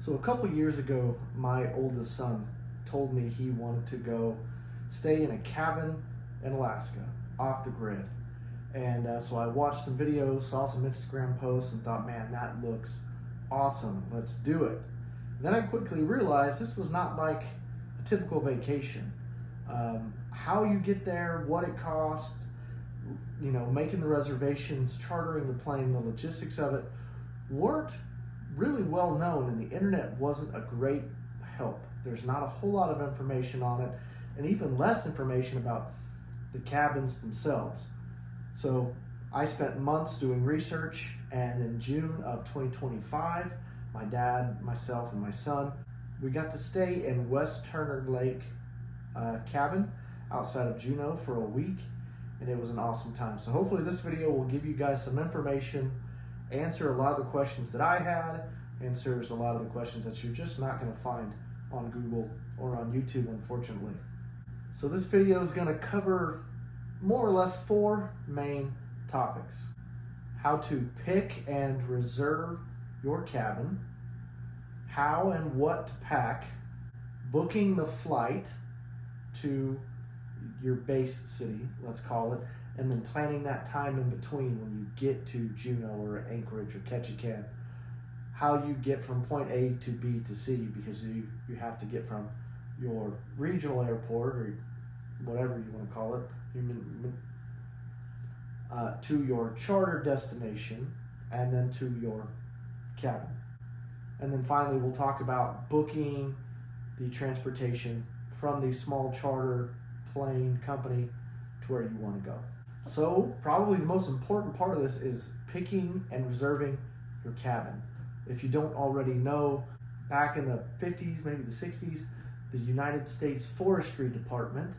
So a couple years ago, my oldest son told me he wanted to go stay in a cabin in Alaska, off the grid. And so I watched some videos, saw some Instagram posts, and thought, man, that looks awesome. Let's do it. Then I quickly realized this was not like a typical vacation. How you get there, what it costs, making the reservations, chartering the plane, the logistics of it weren't really well known, and the internet wasn't a great help. There's not a whole lot of information on it, and even less information about the cabins themselves. So I spent months doing research, and in June of 2025, my dad, myself, and my son, we got to stay in West Turner Lake cabin outside of Juneau for a week, and it was an awesome time. So hopefully this video will give you guys some information, answer a lot of the questions that I had, answers a lot of the questions that you're just not going to find on Google or on YouTube, unfortunately. So this video is going to cover more or less 4 main topics: how to pick and reserve your cabin, how and what to pack, booking the flight to your base city, let's call it, and then planning that time in between when you get to Juneau or Anchorage or Ketchikan, how you get from point A to B to C, because you have to get from your regional airport or whatever you want to call it to your charter destination, and then to your cabin. And then finally we'll talk about booking the transportation from the small charter plane company to where you want to go. So probably the most important part of this is picking and reserving your cabin. If you don't already know, back in the 50s, maybe the 60s, the United States Forestry Department,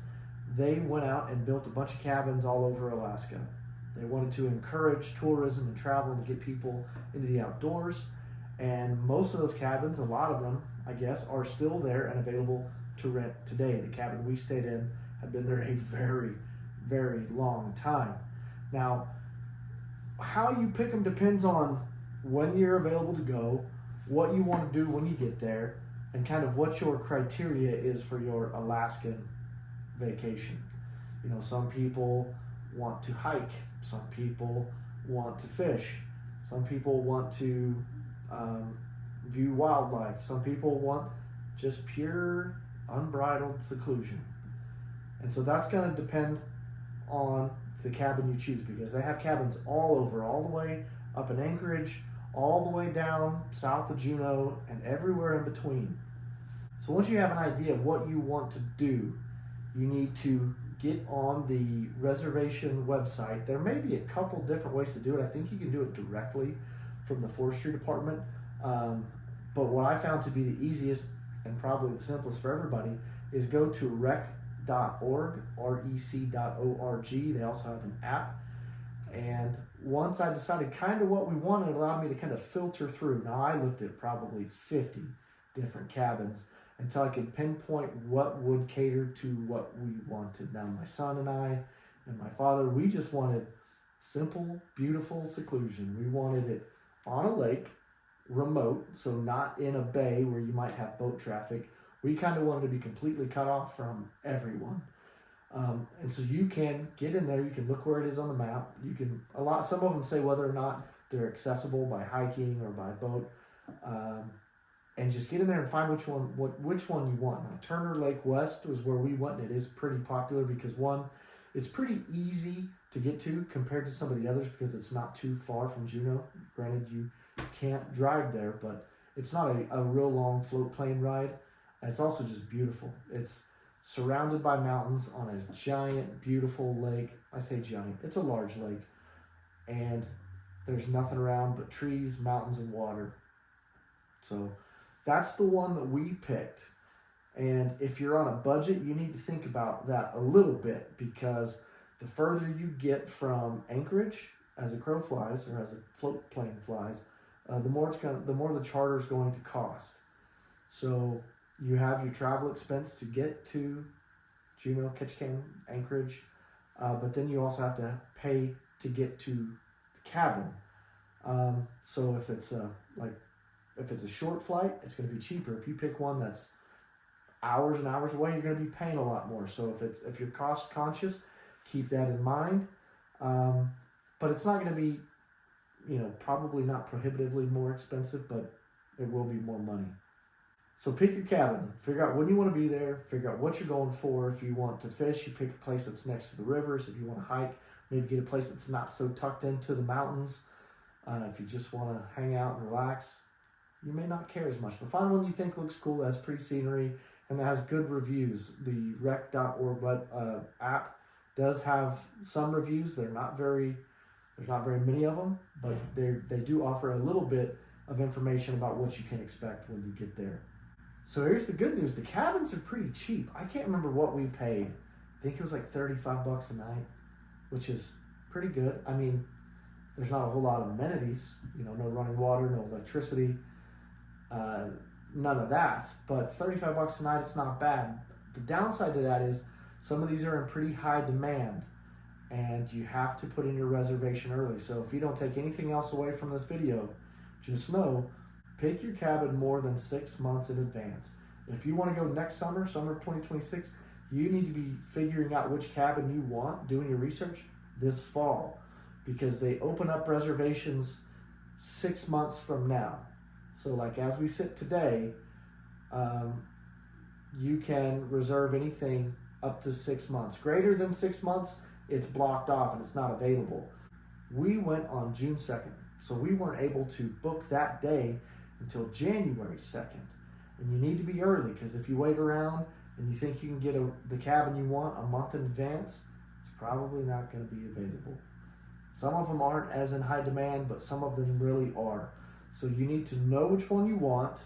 they went out and built a bunch of cabins all over Alaska. They wanted to encourage tourism and travel and get people into the outdoors. And most of those cabins, a lot of them, I guess, are still there and available to rent today. The cabin we stayed in had been there a very, very long time. Now, how you pick them depends on when you're available to go, what you want to do when you get there, and kind of what your criteria is for your Alaskan vacation. Some people want to hike, some people want to fish, some people want to view wildlife, some people want just pure unbridled seclusion. And so that's going to depend on the cabin you choose, because they have cabins all over, all the way up in Anchorage, all the way down south of Juneau, and everywhere in between. So once you have an idea of what you want to do, you need to get on the reservation website. There may be a couple different ways to do it. I think you can do it directly from the Forestry Department. But what I found to be the easiest and probably the simplest for everybody is go to rec.org, rec.org. They also have an app. And once I decided kind of what we wanted, it allowed me to kind of filter through. Now, I looked at probably 50 different cabins until I could pinpoint what would cater to what we wanted. Now, my son and I and my father, we just wanted simple, beautiful seclusion. We wanted it on a lake, remote, so not in a bay where you might have boat traffic. We kind of wanted to be completely cut off from everyone. And so you can get in there, you can look where it is on the map. Some of them say whether or not they're accessible by hiking or by boat. And just get in there and find which one you want. Now, Turner Lake West was where we went, and it is pretty popular because, one, it's pretty easy to get to compared to some of the others because it's not too far from Juneau. Granted, you can't drive there, but it's not a real long float plane ride. It's also just beautiful. It's surrounded by mountains on a giant, beautiful lake. I say giant, it's a large lake. And there's nothing around but trees, mountains, and water. So that's the one that we picked. And if you're on a budget, you need to think about that a little bit, because the further you get from Anchorage as a crow flies, or as a float plane flies, the more the charter is going to cost. So you have your travel expense to get to Juneau, Ketchikan, Anchorage, but then you also have to pay to get to the cabin. So if it's like if it's a short flight, it's going to be cheaper. If you pick one that's hours and hours away, you're going to be paying a lot more. So if you're cost conscious, keep that in mind. But it's not going to be, probably not prohibitively more expensive, but it will be more money. So pick your cabin, figure out when you want to be there, figure out what you're going for. If you want to fish, you pick a place that's next to the rivers. If you want to hike, maybe get a place that's not so tucked into the mountains. If you just want to hang out and relax, you may not care as much. But find one you think looks cool, that has pretty scenery, and that has good reviews. The rec.org app does have some reviews. There's not very many of them, but they do offer a little bit of information about what you can expect when you get there. So here's the good news. The cabins are pretty cheap. I can't remember what we paid. I think it was like $35 a night, which is pretty good. I mean, there's not a whole lot of amenities, no running water, no electricity, none of that. But $35 a night, it's not bad. The downside to that is some of these are in pretty high demand, and you have to put in your reservation early. So if you don't take anything else away from this video, just know, pick your cabin more than 6 months in advance. If you want to go next summer of 2026, you need to be figuring out which cabin you want, doing your research this fall, because they open up reservations 6 months from now. So like as we sit today, you can reserve anything up to 6 months. Greater than 6 months, it's blocked off and it's not available. We went on June 2nd, so we weren't able to book that day until January 2nd. And you need to be early, because if you wait around and you think you can get the cabin you want a month in advance, it's probably not going to be available. Some of them aren't as in high demand, but some of them really are. So you need to know which one you want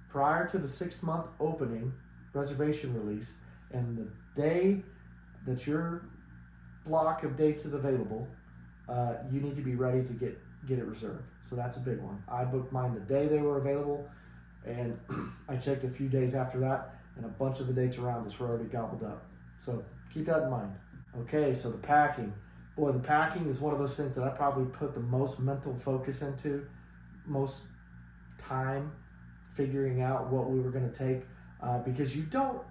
prior to the 6-month opening reservation release, and the day that your block of dates is available, you need to be ready to get it reserved. So that's a big one. I booked mine the day they were available, and I checked a few days after that, and a bunch of the dates around us were already gobbled up. So keep that in mind. Okay, so the packing. Boy, the packing is one of those things that I probably put the most mental focus into, most time figuring out what we were going to take, because you don't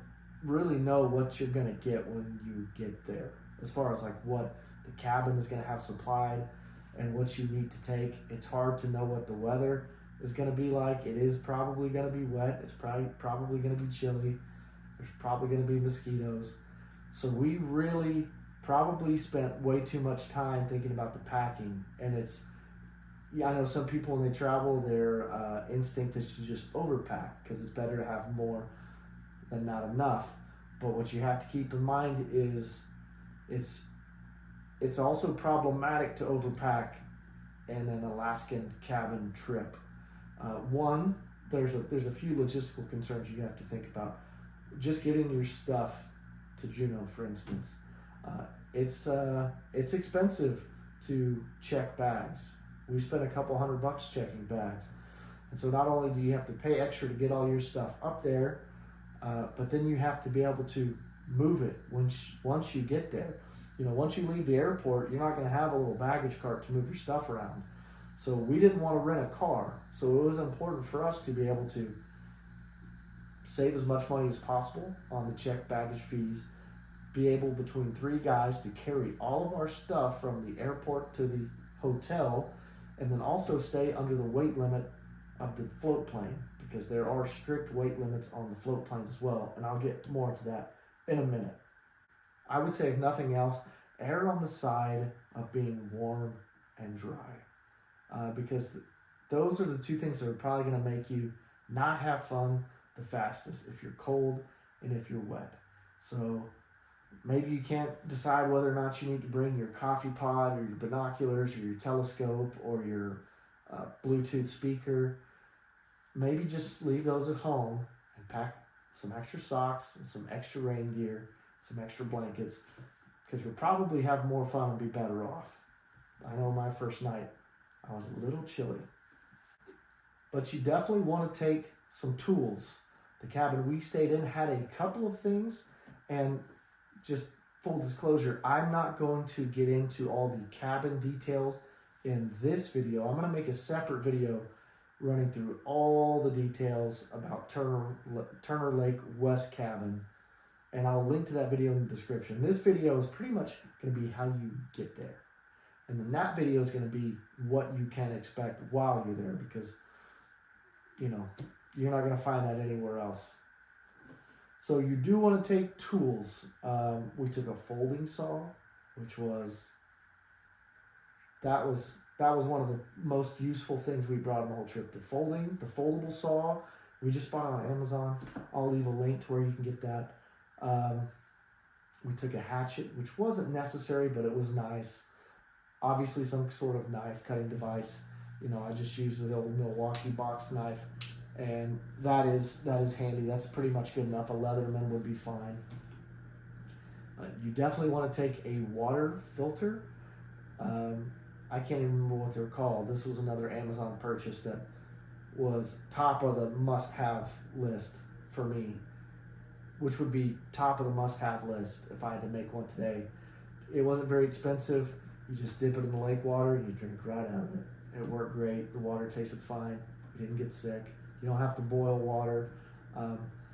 really know what you're going to get when you get there, as far as like what the cabin is going to have supplied and what you need to take. It's hard to know what the weather is going to be like. It is probably going to be wet. It's probably going to be chilly. There's probably going to be mosquitoes. So we really probably spent way too much time thinking about the packing. And I know some people when they travel, their instinct is to just overpack, because it's better to have more than not enough. But what you have to keep in mind is it's also problematic to overpack in an Alaskan cabin trip. One, there's a few logistical concerns you have to think about. Just getting your stuff to Juneau, for instance, it's expensive to check bags. We spent a couple $100 checking bags, and so not only do you have to pay extra to get all your stuff up there, but then you have to be able to move it once you get there. Once you leave the airport, you're not going to have a little baggage cart to move your stuff around. So we didn't want to rent a car. So it was important for us to be able to save as much money as possible on the checked baggage fees, be able between 3 guys to carry all of our stuff from the airport to the hotel, and then also stay under the weight limit of the float plane, because there are strict weight limits on the float planes as well, and I'll get more into that in a minute. I would say, if nothing else, err on the side of being warm and dry, because those are the two things that are probably going to make you not have fun the fastest, if you're cold and if you're wet. So maybe you can't decide whether or not you need to bring your coffee pod or your binoculars or your telescope or your Bluetooth speaker. Maybe just leave those at home and pack some extra socks and some extra rain gear, some extra blankets, because you'll probably have more fun and be better off. I know my first night, I was a little chilly. But you definitely want to take some tools. The cabin we stayed in had a couple of things, and just full disclosure, I'm not going to get into all the cabin details in this video. I'm going to make a separate video running through all the details about Turner Lake West Cabin, and I'll link to that video in the description. This video is pretty much going to be how you get there, and then that video is going to be what you can expect while you're there, because you're not going to find that anywhere else. So you do want to take tools. We took a folding saw, which was one of the most useful things we brought on the whole trip. The foldable saw, we just bought it on Amazon. I'll leave a link to where you can get that. We took a hatchet, which wasn't necessary, but it was nice. Obviously some sort of knife cutting device. I just used the old Milwaukee box knife, and that is handy. That's pretty much good enough. A Leatherman would be fine. You definitely want to take a water filter. I can't even remember what they're called. This was another Amazon purchase that was top of the must-have list for me, which would be top of the must-have list if I had to make one today. It wasn't very expensive. You just dip it in the lake water and you drink right out of it. It worked great. The water tasted fine. You didn't get sick. You don't have to boil water.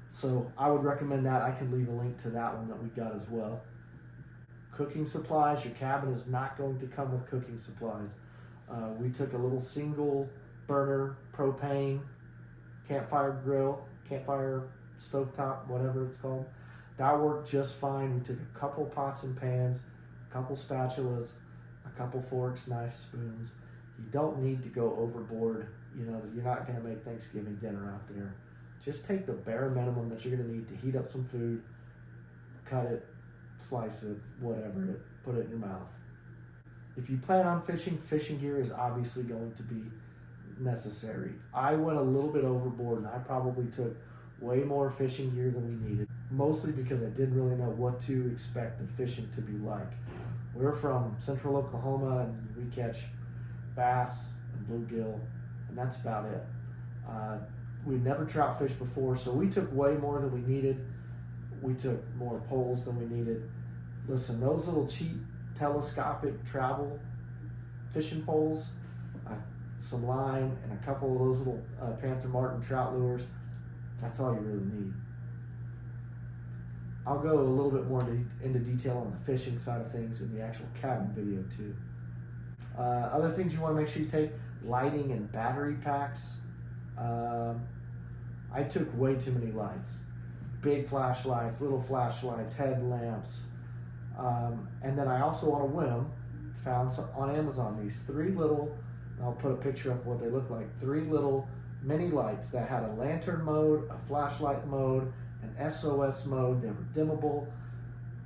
So I would recommend that. I can leave a link to that one that we got as well. Cooking supplies. Your cabin is not going to come with cooking supplies. We took a little single burner propane campfire grill, campfire stovetop, whatever it's called. That worked just fine. We took a couple pots and pans, a couple spatulas, a couple forks, knives, spoons. You don't need to go overboard. You're not going to make Thanksgiving dinner out there. Just take the bare minimum that you're going to need to heat up some food, cut it, slice it, whatever, put it in your mouth. If you plan on fishing, fishing gear is obviously going to be necessary. I went a little bit overboard, and I probably took way more fishing gear than we needed, mostly because I didn't really know what to expect the fishing to be like. We're from central Oklahoma, and we catch bass and bluegill, and that's about it. We'd never trout fished before, so we took way more than we needed. We took more poles than we needed. Listen, those little cheap telescopic travel fishing poles, some line, and a couple of those little Panther Martin trout lures, that's all you really need. I'll go a little bit more into detail on the fishing side of things in the actual cabin video too. Other things you want to make sure you take: lighting and battery packs. I took way too many lights. Big flashlights, little flashlights, headlamps. And then I also, on a whim, found on Amazon these 3 little, I'll put a picture up of what they look like, 3 little mini lights that had a lantern mode, a flashlight mode, an SOS mode. They were dimmable,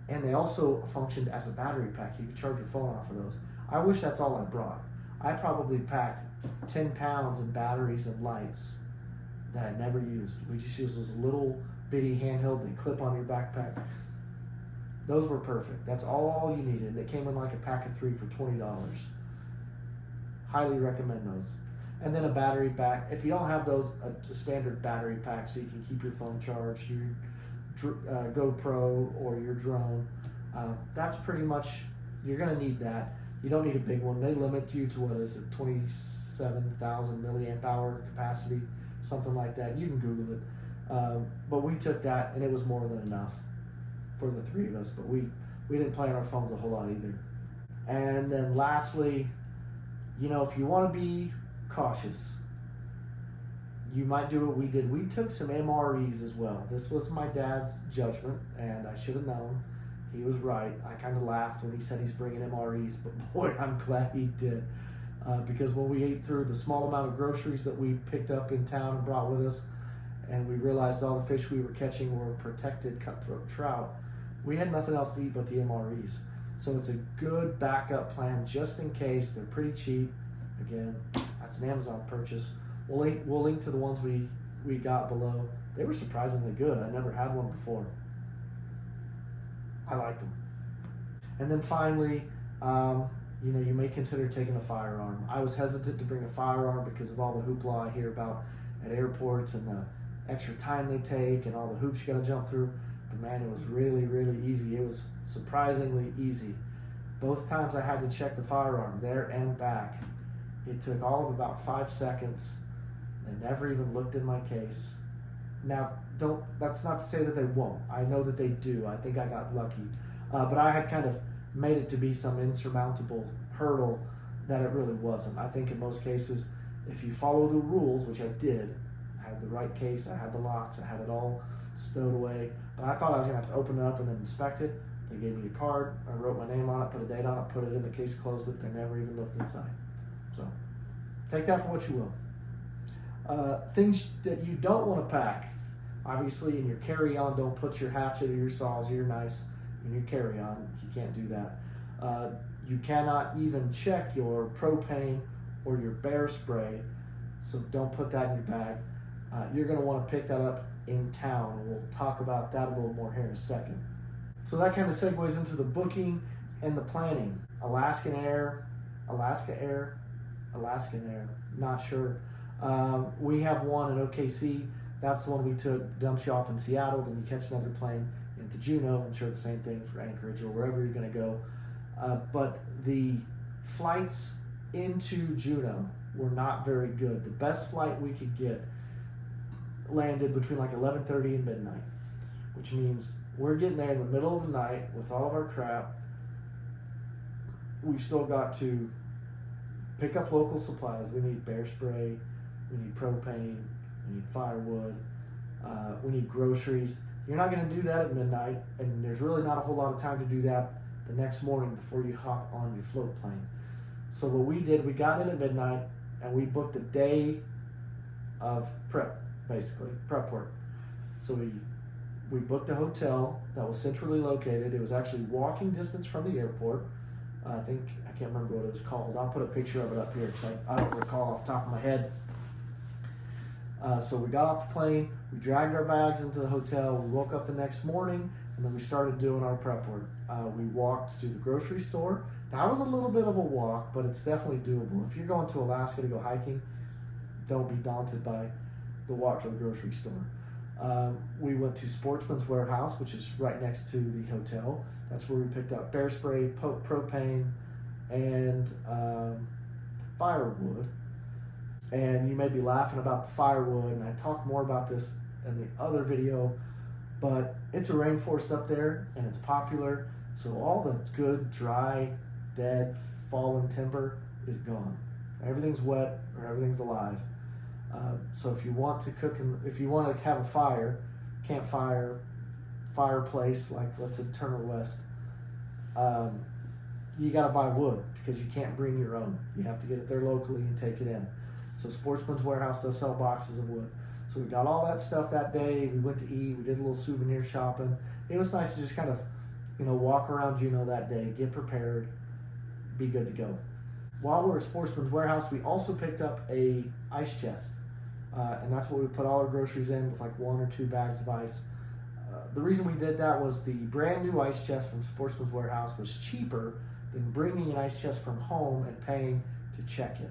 and they also functioned as a battery pack. You could charge your phone off of those. I wish that's all I brought. I probably packed 10 pounds of batteries and lights that I never used. We just used those little bitty handheld, they clip on your backpack. Those were perfect. That's all you needed. It came in like a pack of 3 for $20. Highly recommend those. And then a battery pack. If you don't have those, a standard battery pack so you can keep your phone charged, your GoPro or your drone. That's pretty much, you're going to need that. You don't need a big one. They limit you to, 27,000 milliamp hour capacity, something like that. You can Google it. But we took that, and it was more than enough for the 3 of us. But we didn't play on our phones a whole lot either. And then lastly, if you want to be cautious, you might do what we did. We took some MREs as well. This was my dad's judgment, and I should have known. He was right. I kind of laughed when he said he's bringing MREs, but boy, I'm glad he did. Because when we ate through the small amount of groceries that we picked up in town and brought with us, and we realized all the fish we were catching were protected cutthroat trout, we had nothing else to eat but the MREs. So it's a good backup plan just in case. They're pretty cheap. Again, that's an Amazon purchase. We'll link to the ones we got below. They were surprisingly good. I never had one before. I liked them. And then finally, you may consider taking a firearm. I was hesitant to bring a firearm because of all the hoopla I hear about at airports and the extra time they take and all the hoops you got to jump through. But man, it was really, really easy. It was surprisingly easy. Both times I had to check the firearm there and back. It took all of about 5 seconds. They never even looked in my case. Now, that's not to say that they won't. I know that they do. I think I got lucky. But I had kind of made it to be some insurmountable hurdle that it really wasn't. I think in most cases, if you follow the rules, which I did, I had the right case, I had the locks, I had it all stowed away. But I thought I was going to have to open it up and then inspect it. They gave me a card. I wrote my name on it, put a date on it, put it in the case, closed it. They never even looked inside. So take that for what you will. Things that you don't want to pack. Obviously, in your carry-on, don't put your hatchet or your saws or your knives in your carry-on. You can't do that. You cannot even check your propane or your bear spray, so don't put that in your bag. You're going to want to pick that up in town, and we'll talk about that a little more here in a second. So that kind of segues into the booking and the planning. Alaska Air, not sure. We have one in OKC. That's the one we took, dumps you off in Seattle, then you catch another plane into Juneau. I'm sure the same thing for Anchorage or wherever you're going to go. But the flights into Juneau were not very good. The best flight we could get landed between like 11:30 and midnight, which means we're getting there in the middle of the night with all of our crap. We've still got to pick up local supplies. We need bear spray, we need propane, we need firewood, we need groceries. You're not going to do that at midnight, and there's really not a whole lot of time to do that the next morning before you hop on your float plane. So what we did, we got in at midnight, and we booked a day of prep, basically, prep work. So we booked a hotel that was centrally located. It was actually walking distance from the airport. I can't remember what it was called. I'll put a picture of it up here because I don't recall off the top of my head. So we got off the plane, we dragged our bags into the hotel, we woke up the next morning, and then we started doing our prep work. We walked to the grocery store. That was a little bit of a walk, but it's definitely doable. If you're going to Alaska to go hiking, don't be daunted by the walk to the grocery store. We went to Sportsman's Warehouse, which is right next to the hotel. That's where we picked up bear spray, propane, and firewood. And you may be laughing about the firewood, and I talk more about this in the other video, but it's a rainforest up there, and it's popular, so all the good, dry, dead, fallen timber is gone. Everything's wet, or everything's alive. So if you want to cook, if you want to have a fire, campfire, fireplace, like let's say Turner West, you got to buy wood because you can't bring your own. You have to get it there locally and take it in. So Sportsman's Warehouse does sell boxes of wood. So we got all that stuff that day. We went to eat. We did a little souvenir shopping. It was nice to just kind of, walk around Juneau that day, get prepared, be good to go. While we were at Sportsman's Warehouse, we also picked up a ice chest. And that's what we put all our groceries in with like 1 or 2 bags of ice. The reason we did that was the brand new ice chest from Sportsman's Warehouse was cheaper than bringing an ice chest from home and paying to check it.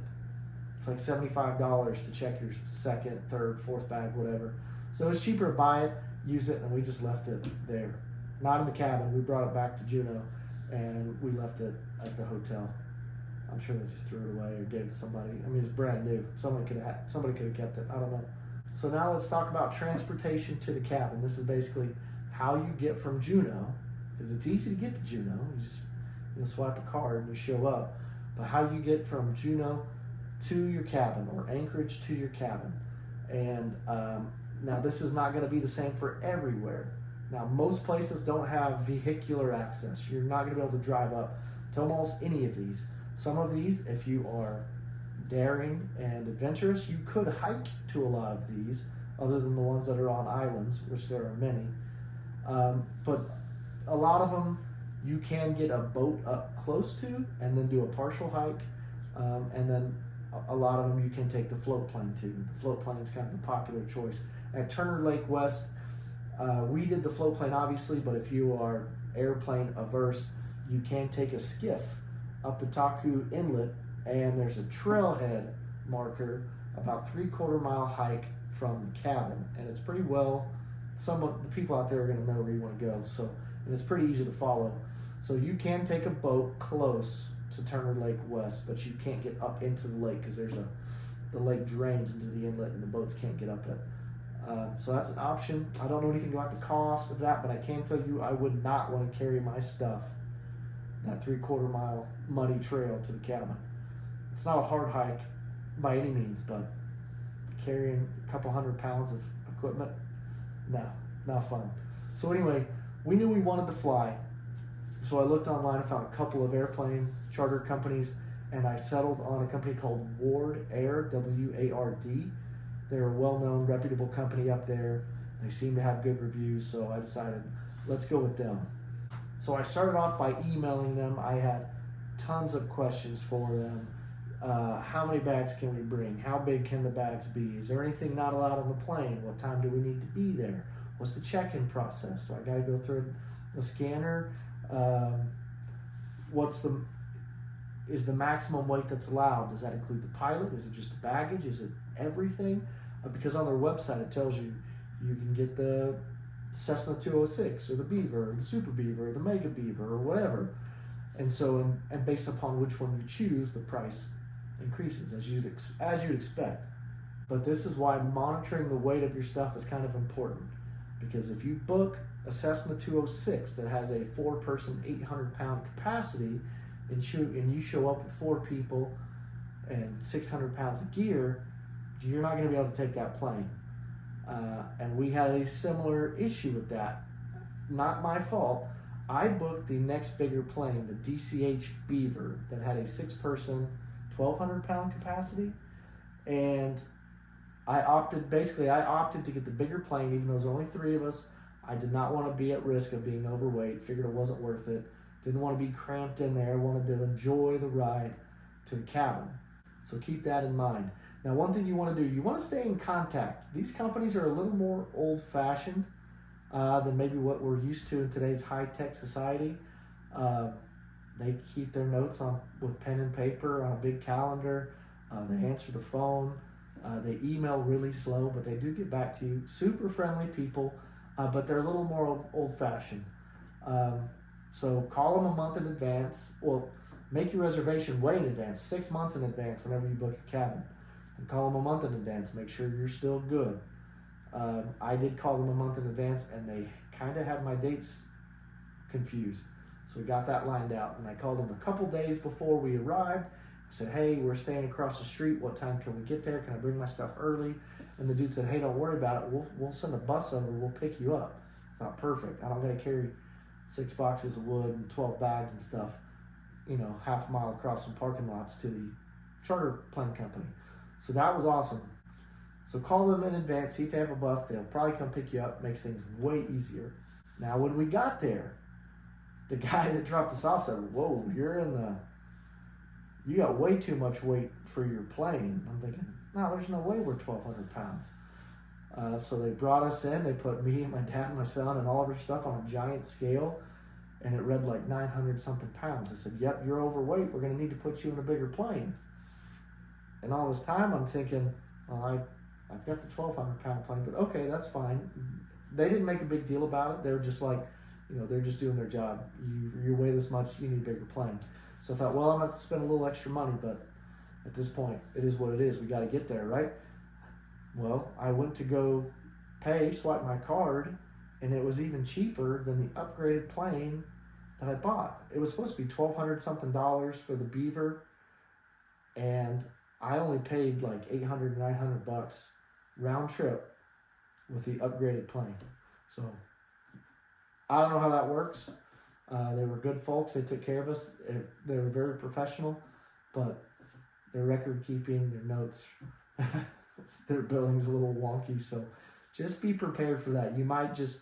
It's like $75 to check your second, third, fourth bag, whatever. So it's cheaper to buy it, use it, and we just left it there. Not in the cabin. We brought it back to Juneau, and we left it at the hotel. I'm sure they just threw it away or gave it to somebody. I mean, it's brand new. Somebody could have kept it. I don't know. So now let's talk about transportation to the cabin. This is basically how you get from Juneau, because it's easy to get to Juneau. You just swipe a card and you show up. But how you get from Juneau to your cabin, or Anchorage to your cabin. And now this is not going to be the same for everywhere. Now most places don't have vehicular access. You're not going to be able to drive up to almost any of these. Some of these, if you are daring and adventurous, you could hike to a lot of these, other than the ones that are on islands, which there are many. But a lot of them you can get a boat up close to and then do a partial hike, and then a lot of them you can take the float plane to. The float plane is kind of the popular choice. At Turner Lake West, we did the float plane obviously, but if you are airplane averse, you can take a skiff up the Taku Inlet, and there's a trailhead marker about 3/4 mile hike from the cabin, and it's pretty well, some of the people out there are going to know where you want to go, so, and it's pretty easy to follow. So you can take a boat close to Turner Lake West, but you can't get up into the lake because there's the lake drains into the inlet and the boats can't get up it. So that's an option. I don't know anything about the cost of that, but I can tell you I would not want to carry my stuff that 3/4 mile muddy trail to the cabin. It's not a hard hike by any means, but carrying a couple 100 pounds of equipment, no, not fun. So anyway, we knew we wanted to fly. So I looked online and found a couple of airplane charter companies, and I settled on a company called Ward Air, W-A-R-D. They're a well-known, reputable company up there. They seem to have good reviews, so I decided, let's go with them. So I started off by emailing them. I had tons of questions for them. How many bags can we bring? How big can the bags be? Is there anything not allowed on the plane? What time do we need to be there? What's the check-in process? Do I got to go through the scanner? Is the maximum weight that's allowed? Does that include the pilot? Is it just the baggage? Is it everything? Because on their website it tells you you can get the Cessna 206 or the Beaver or the Super Beaver or the Mega Beaver or whatever. And so, and based upon which one you choose, the price increases as you'd expect. But this is why monitoring the weight of your stuff is kind of important, because if you book a Cessna 206 that has a 4-person 800-pound capacity and you show up with 4 people and 600 pounds of gear, you're not going to be able to take that plane. And we had a similar issue with that. Not my fault. I booked the next bigger plane, the DCH Beaver, that had a 6-person 1,200-pound capacity, and I opted to get the bigger plane, even though there's only 3 of us. I did not want to be at risk of being overweight. Figured it wasn't worth it. Didn't want to be cramped in there. Wanted to enjoy the ride to the cabin. So keep that in mind. Now, one thing you want to do, you want to stay in contact. These companies are a little more old-fashioned than maybe what we're used to in today's high-tech society. They keep their notes with pen and paper on a big calendar. They answer the phone. They email really slow, but they do get back to you. Super friendly people, but they're a little more old-fashioned. So call them a month in advance. Well, make your reservation way in advance, 6 months in advance whenever you book a cabin. And call them a month in advance. Make sure you're still good. I did call them a month in advance, and they kind of had my dates confused. So we got that lined out, and I called them a couple days before we arrived. I said, hey, we're staying across the street. What time can we get there? Can I bring my stuff early? And the dude said, hey, don't worry about it. We'll send a bus over. We'll pick you up. I thought, perfect. I don't got to carry 6 boxes of wood and 12 bags and stuff, half a mile across some parking lots to the charter plane company. So that was awesome. So call them in advance, see if they have a bus. They'll probably come pick you up. Makes things way easier. Now, when we got there, the guy that dropped us off said, whoa, you got way too much weight for your plane. I'm thinking, no, there's no way we're 1,200 pounds. So they brought us in. They put me, my dad, and my son, and all of our stuff on a giant scale, and it read like 900-something pounds. I said, yep, you're overweight. We're going to need to put you in a bigger plane. And all this time, I'm thinking, well, I've got the 1,200-pound plane, but okay, that's fine. They didn't make a big deal about it. They were just like, they're just doing their job. You weigh this much, you need a bigger plane. So I thought, well, I'm going to have to spend a little extra money, but at this point, it is what it is. We got to get there, right? Well, I went to go swipe my card, and it was even cheaper than the upgraded plane that I bought. It was supposed to be $1,200-something for the Beaver, and I only paid like $800, $900 round trip with the upgraded plane. So I don't know how that works. They were good folks. They took care of us. They were very professional, but their record keeping, their notes, their billing's a little wonky. So just be prepared for that. You might just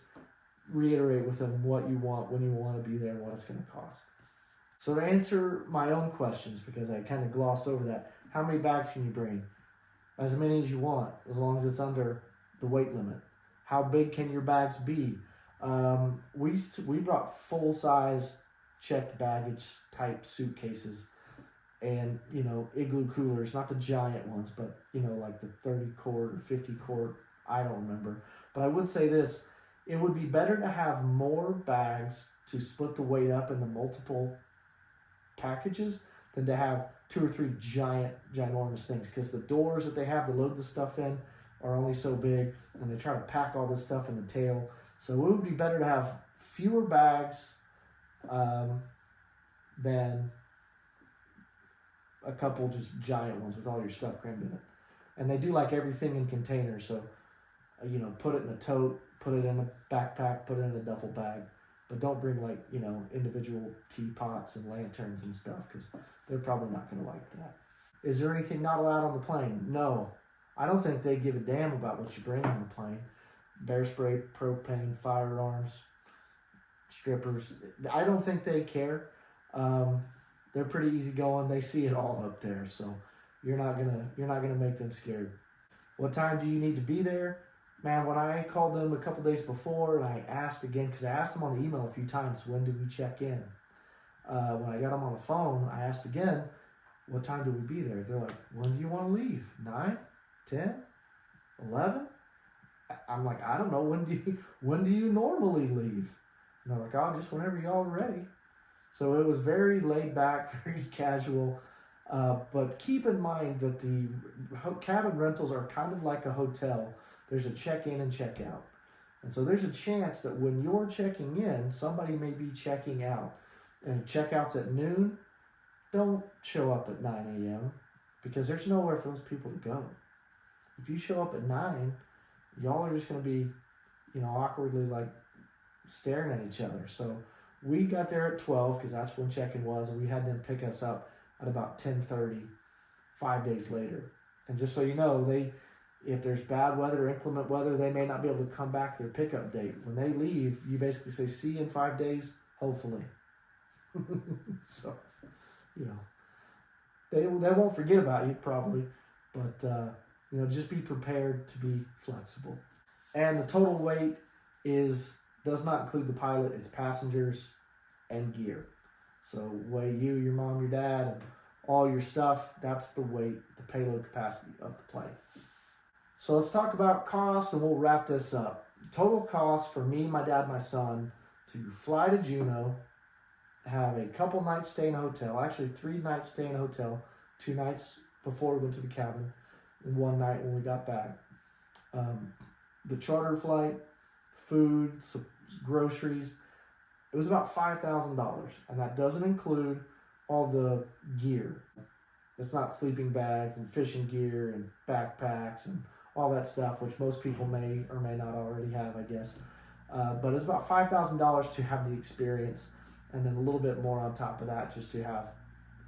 reiterate with them what you want, when you want to be there, and what it's going to cost. So to answer my own questions, because I kind of glossed over that, how many bags can you bring? As many as you want, as long as it's under the weight limit. How big can your bags be? We brought full-size checked baggage type suitcases and, igloo coolers, not the giant ones, but, like the 30-quart or 50-quart, I don't remember. But I would say this, it would be better to have more bags to split the weight up into multiple packages than to have 2 or 3 ginormous things, because the doors that they have to load the stuff in are only so big, and they try to pack all this stuff in the tail. So it would be better to have fewer bags than a couple just giant ones with all your stuff crammed in it. And they do like everything in containers, so put it in a tote, put it in a backpack, put it in a duffel bag, but don't bring like individual teapots and lanterns and stuff, because they're probably not going to like that. Is there anything not allowed on the plane? No. I don't think they give a damn about what you bring on the plane. Bear spray, propane, firearms, strippers. I don't think they care. They're pretty easygoing. They see it all up there, so you're not gonna make them scared. What time do you need to be there? Man, when I called them a couple days before, and I asked again, because I asked them on the email a few times, when do we check in? When I got them on the phone, I asked again, what time do we be there? They're like, when do you want to leave? 9, 10, 11? I'm like, I don't know. When do you normally leave? And they're like, oh, just whenever y'all are ready. So it was very laid back, very casual. But keep in mind that the cabin rentals are kind of like a hotel. There's a check-in and check-out. And so there's a chance that when you're checking in, somebody may be checking out. And check-out's at noon. Don't show up at 9 a.m. because there's nowhere for those people to go. If you show up at 9, y'all are just going to be, awkwardly like staring at each other. So we got there at 12 because that's when check-in was, and we had them pick us up at about 10:30, 5 days later. And just so you know, if there's bad weather or inclement weather, they may not be able to come back to their pickup date. When they leave, you basically say, see you in 5 days, hopefully. So, they won't forget about you probably, but just be prepared to be flexible. And the total weight does not include the pilot. It's passengers and gear. So weigh you, your mom, your dad, and all your stuff. That's the weight, the payload capacity of the plane. So let's talk about cost, and we'll wrap this up. Total cost for me, my dad, my son, to fly to Juneau, have a couple nights stay in a hotel, actually 3 nights stay in a hotel, 2 nights before we went to the cabin, and 1 night when we got back. The charter flight, food, groceries, it was about $5,000, and that doesn't include all the gear. It's not sleeping bags and fishing gear and backpacks and all that stuff, which most people may or may not already have, I guess. But it's about $5,000 to have the experience, and then a little bit more on top of that just to have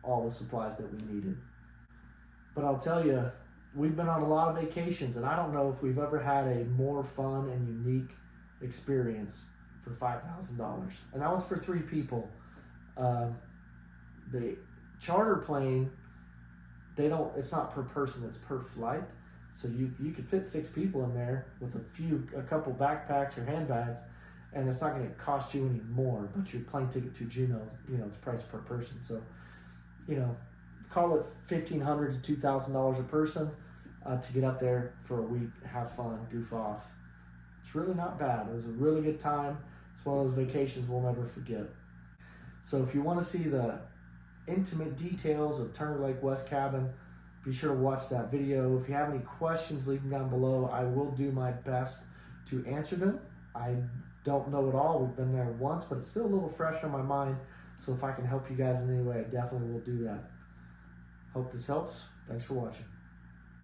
all the supplies that we needed. But I'll tell you, we've been on a lot of vacations, and I don't know if we've ever had a more fun and unique experience for $5,000. And that was for 3 people. The charter plane, it's not per person, it's per flight. So you could fit 6 people in there with a couple backpacks or handbags, and it's not going to cost you any more. But your plane ticket to Juneau, it's priced per person. So, call it $1,500 to $2,000 a person to get up there for a week, have fun, goof off. It's really not bad. It was a really good time. It's one of those vacations we'll never forget. So if you want to see the intimate details of Turner Lake West Cabin, be sure to watch that video. If you have any questions, leave them down below. I will do my best to answer them. I don't know it all. We've been there once, but it's still a little fresh on my mind. So if I can help you guys in any way, I definitely will do that. Hope this helps. Thanks for watching.